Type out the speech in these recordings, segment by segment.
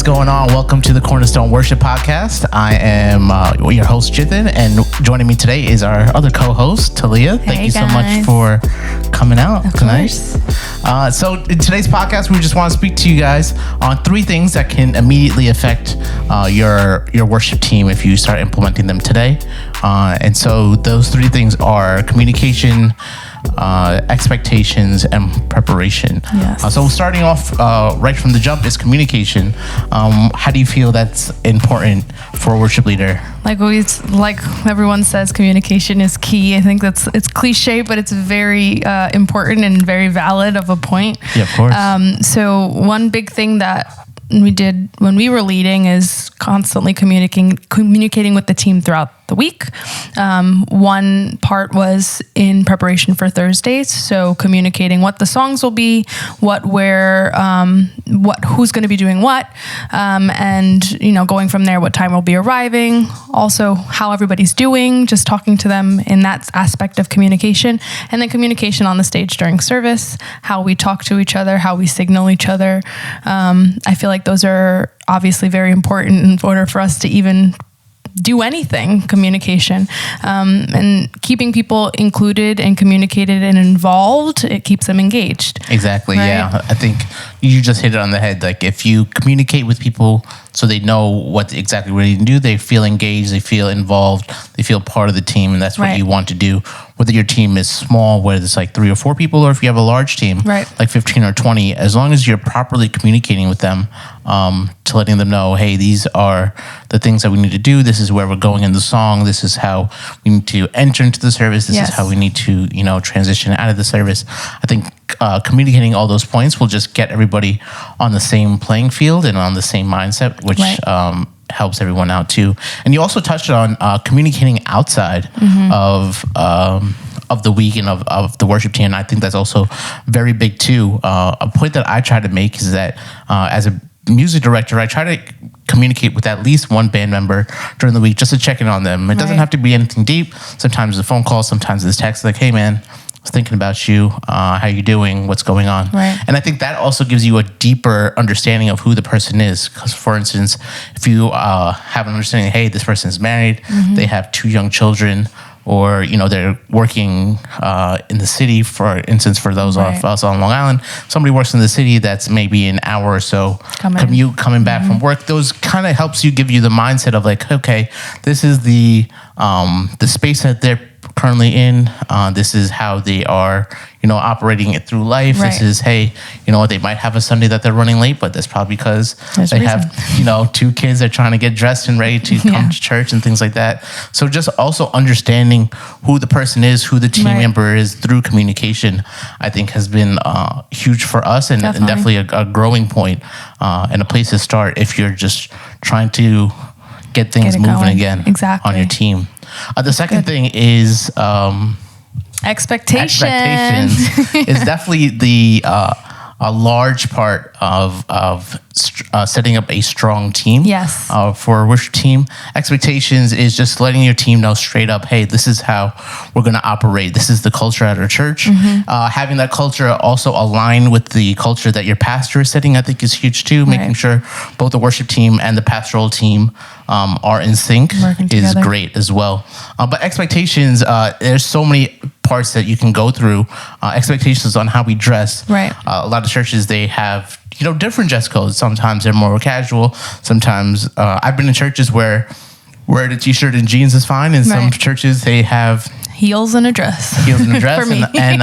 going on? Welcome to the Cornerstone Worship Podcast. I am your host, Jithin, and joining me today is our other co-host, Thalia. Thank you so much for coming out tonight. So in today's podcast, we just want to speak to you guys on three things that can immediately affect your worship team if you start implementing them today. And so those three things are communication, expectations, and preparation. Yes. So starting off right from the jump is communication. How do you feel that's important for a worship leader? Like everyone says, communication is key. I think it's cliche, but it's very important and very valid of a point. Yeah, of course. So one big thing that we did when we were leading is constantly communicating with the team throughout the week. One part was in preparation for Thursdays, so communicating what the songs will be, who's going to be doing what, and going from there, what time we'll be arriving. Also, how everybody's doing. Just talking to them in that aspect of communication, and then communication on the stage during service. How we talk to each other, how we signal each other. I feel like those are obviously very important in order for us to even do anything. Communication and keeping people included and communicated and involved, it keeps them engaged. Exactly. Right? Yeah, I think you just hit it on the head. Like if you communicate with people so they know what you need to do, they feel engaged, they feel involved, they feel part of the team, and that's what you want to do. Whether your team is small, whether it's like 3 or 4 people, or if you have a large team, like 15 or 20, as long as you're properly communicating with them, to letting them know, hey, these are the things that we need to do. This is where we're going in the song. This is how we need to enter into the service. This is how we need to, transition out of the service. I think communicating all those points will just get everybody on the same playing field and on the same mindset, which helps everyone out too. And you also touched on communicating outside of the week and of the worship team. And I think that's also very big too. A point that I try to make is that as a music director, I try to communicate with at least one band member during the week just to check in on them. It doesn't have to be anything deep. Sometimes it's a phone call, sometimes it's text like, hey man, I was thinking about you, how you doing, what's going on. And I think that also gives you a deeper understanding of who the person is. Because for instance, if you have an understanding, hey, this person is married, they have 2 young children, or they're working in the city, for instance, for those of us on Long Island, somebody works in the city that's maybe an hour or so commute coming back from work. Those kind of helps give you the mindset of like, okay, this is the space that they're currently in. This is how they are operating it through life. This is, hey, they might have a Sunday that they're running late, but that's probably because they have 2 kids that are trying to get dressed and ready to come to church and things like that. So just also understanding who the person is, who the team member is through communication, I think has been huge for us and definitely a growing point and a place to start if you're just trying to get things moving again on your team. The second thing is expectations is definitely a large part of setting up a strong team. For a worship team. Expectations is just letting your team know straight up, hey, this is how we're going to operate. This is the culture at our church. Having that culture also align with the culture that your pastor is setting, I think is huge too. Making sure both the worship team and the pastoral team are in sync is great as well. But expectations, there's so many parts that you can go through. Expectations on how we dress. A lot of churches, they have different dress codes. Sometimes they're more casual. Sometimes I've been in churches where wear the t-shirt and jeans is fine. In some churches, they have heels and a dress. For me. And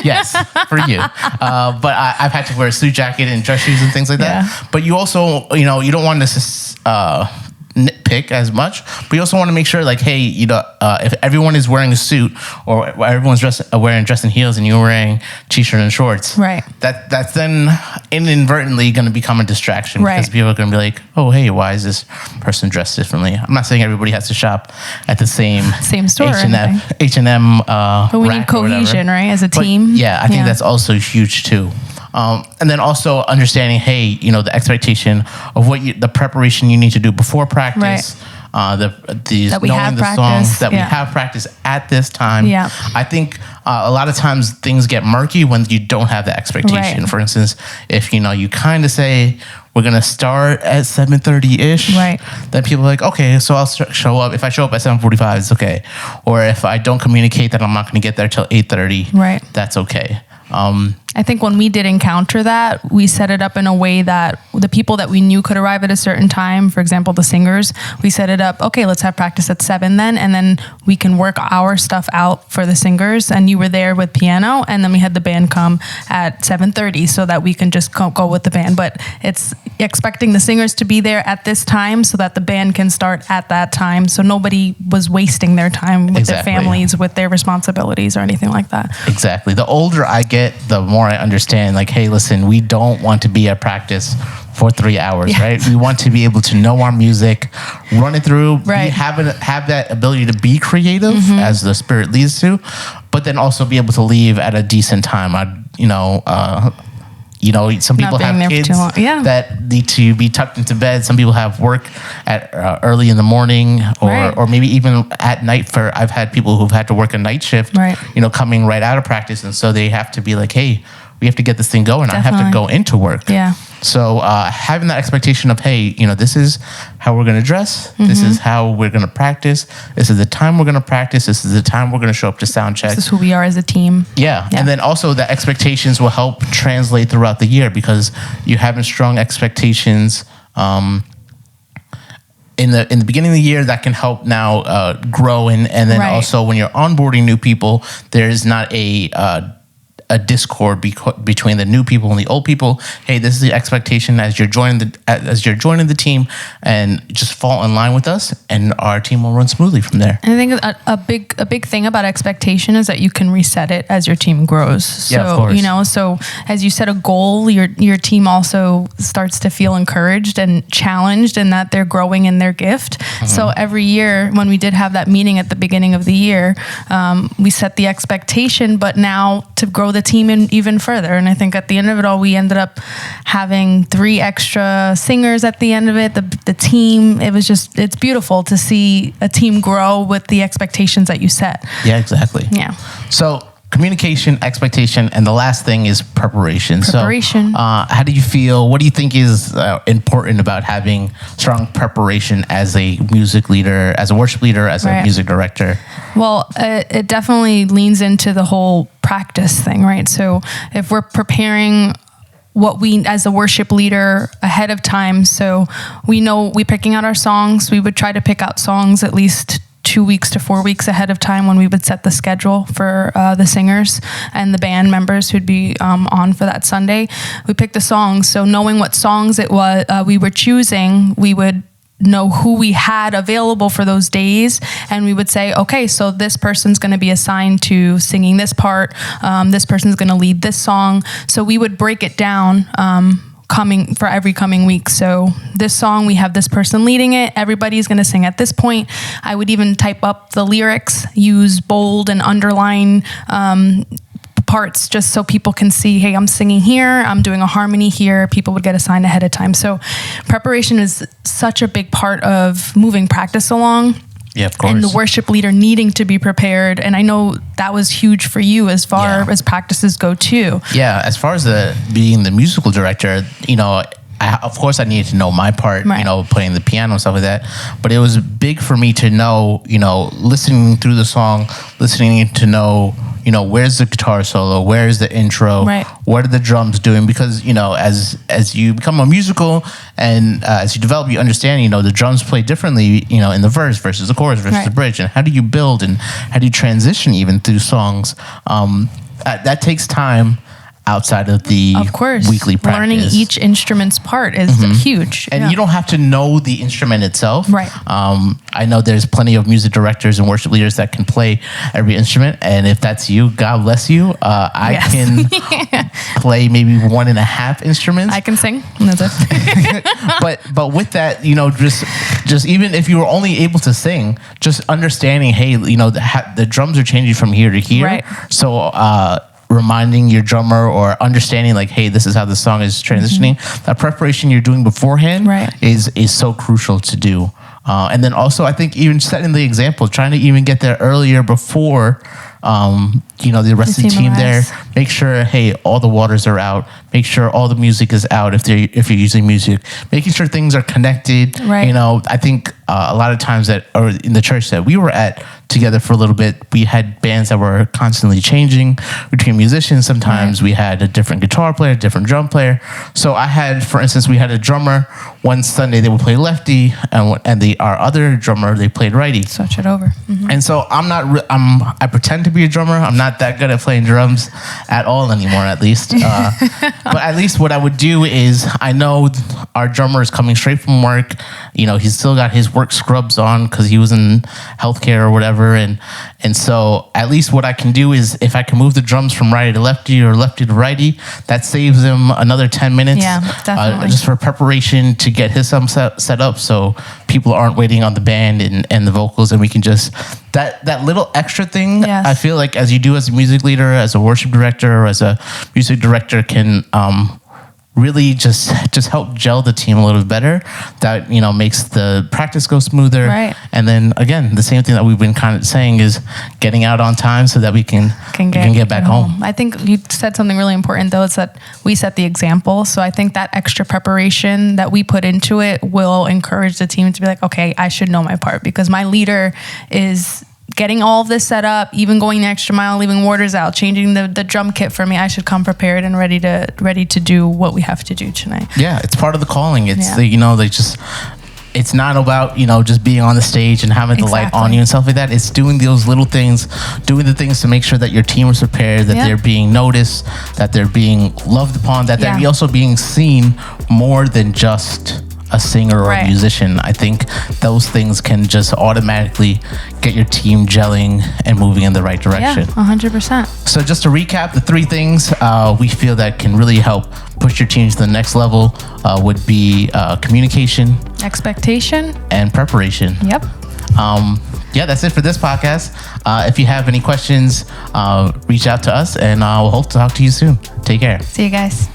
yes, for you. But I've had to wear a suit jacket and dress shoes and things like that. But you also, you don't want to nitpick as much, but you also want to make sure, like, hey, if everyone is wearing a suit or everyone's dressing heels and you're wearing t-shirt and shorts, that's then inadvertently going to become a distraction because people are going to be like, oh, hey, why is this person dressed differently? I'm not saying everybody has to shop at the same store, H&M, but we need cohesion, as a team. But I think that's also huge too. And then also understanding, hey, the expectation of the preparation you need to do before practice, knowing the songs that we have practiced at this time. I think a lot of times things get murky when you don't have the expectation. For instance, if you kind of say we're gonna start at 7:30 ish. Right. Then people are like, okay, so I'll show up. If I show up at 7:45, it's okay. Or if I don't communicate that I'm not gonna get there till 8:30, right, that's okay. I think when we did encounter that, we set it up in a way that the people that we knew could arrive at a certain time, for example, the singers, we set it up, okay, let's have practice at 7 then, and then we can work our stuff out for the singers, and you were there with piano, and then we had the band come at 7:30 so that we can just go with the band. But it's expecting the singers to be there at this time so that the band can start at that time, so nobody was wasting their time with their families, with their responsibilities or anything like that. Exactly. The older I get, the more I understand, like, hey, listen, we don't want to be at practice for 3 hours, right? We want to be able to know our music, run it through, have that ability to be creative as the spirit leads to, but then also be able to leave at a decent time. Some people have kids that need to be tucked into bed. Some people have work at early in the morning, or maybe even at night. I've had people who've had to work a night shift, coming right out of practice, and so they have to be like, hey, we have to get this thing going. Definitely. I have to go into work. Yeah. So having that expectation of, hey, this is how we're going to dress. This is how we're going to practice. This is the time we're going to practice. This is the time we're going to show up to sound check. This is who we are as a team. Yeah. And then also the expectations will help translate throughout the year, because you having strong expectations in the beginning of the year, that can help now grow. And then also when you're onboarding new people, there's not a discord between the new people and the old people. Hey, this is the expectation as you're joining the team, and just fall in line with us, and our team will run smoothly from there. And I think a big thing about expectation is that you can reset it as your team grows. So, of course. So as you set a goal, your team also starts to feel encouraged and challenged, and that they're growing in their gift. So every year when we did have that meeting at the beginning of the year, we set the expectation, but now to grow the team in even further. And I think at the end of it all, we ended up having 3 extra singers at the end of it. The team, it's beautiful to see a team grow with the expectations that you set. Yeah, exactly. Yeah. So communication, expectation, and the last thing is preparation. Preparation. So how do you feel? What do you think is important about having strong preparation as a music leader, as a worship leader, as a music director? Well, it definitely leans into the whole practice thing, right? So if we're preparing what we, as a worship leader, ahead of time, so we know we're picking out our songs, we would try to pick out songs at least 2 weeks to 4 weeks ahead of time when we would set the schedule for the singers and the band members who'd be on for that Sunday. We picked the songs, so knowing what songs it was we were choosing, we would know who we had available for those days, and we would say, okay, so this person's going to be assigned to singing this part, this person's going to lead this song. So we would break it down for every coming week. So this song, we have this person leading it, everybody's going to sing at this point. I would even type up the lyrics, use bold and underline parts, just so people can see, hey, I'm singing here, I'm doing a harmony here. People would get assigned ahead of time. So preparation is such a big part of moving practice along. Yeah, of course. And the worship leader needing to be prepared. And I know that was huge for you as far as practices go too. Yeah, as far as being the musical director, of course I needed to know my part, playing the piano and stuff like that. But it was big for me to know, listening through the song, listening to know, where's the guitar solo, where's the intro, what are the drums doing? Because, as you become a musical and as you develop, you understand, the drums play differently, in the verse versus the chorus versus the bridge. And how do you build and how do you transition even through songs? That takes time outside of the weekly practice. Learning each instrument's part is huge. And you don't have to know the instrument itself. Right. I know there's plenty of music directors and worship leaders that can play every instrument. And if that's you, God bless you. I can play maybe 1.5 instruments. I can sing. That's it. but with that, just even if you were only able to sing, just understanding, hey, the drums are changing from here to here. Right. So, reminding your drummer or understanding like, hey, this is how the song is transitioning. That preparation you're doing beforehand is so crucial to do. And then also I think even setting the example, trying to even get there earlier before the rest of the team there. Make sure, hey, all the waters are out. Make sure all the music is out if you're using music. Making sure things are connected. Right. I think a lot of times or in the church that we were at together for a little bit, we had bands that were constantly changing between musicians. Sometimes we had a different guitar player, different drum player. So for instance, we had a drummer. One Sunday they would play lefty, and our other drummer, they played righty. Switch it over. Mm-hmm. And so I pretend to be a drummer. I'm not that good at playing drums at all anymore, at least. But at least what I would do is, I know our drummer is coming straight from work. He's still got his work scrubs on because he was in healthcare or whatever. And so at least what I can do is, if I can move the drums from righty to lefty or lefty to righty, that saves him another 10 minutes. Yeah, definitely. Just for preparation to get his set up, so people aren't waiting on the band and the vocals, and we can just that little extra thing. Yes. I feel like as you do as a music leader, as a worship director, or as a music director, can really just help gel the team a little better. That makes the practice go smoother. Right. And then again, the same thing that we've been kind of saying is getting out on time so that we can get back home. I think you said something really important, though. It's that we set the example. So I think that extra preparation that we put into it will encourage the team to be like, okay, I should know my part, because my leader is getting all of this set up, even going the extra mile, leaving waters out, changing the drum kit for me. I should come prepared and ready to do what we have to do tonight. Yeah, it's part of the calling. It's it's not about just being on the stage and having the light on you and stuff like that. It's doing those little things, doing the things to make sure that your team is prepared, that they're being noticed, that they're being loved upon, that they're also being seen more than just a singer or a musician. I think those things can just automatically get your team gelling and moving in the right direction. Yeah, 100%. So just to recap, the three things we feel that can really help push your team to the next level would be communication, expectation, and preparation. Yep. That's it for this podcast. If you have any questions, reach out to us, and we'll hope to talk to you soon. Take care. See you guys.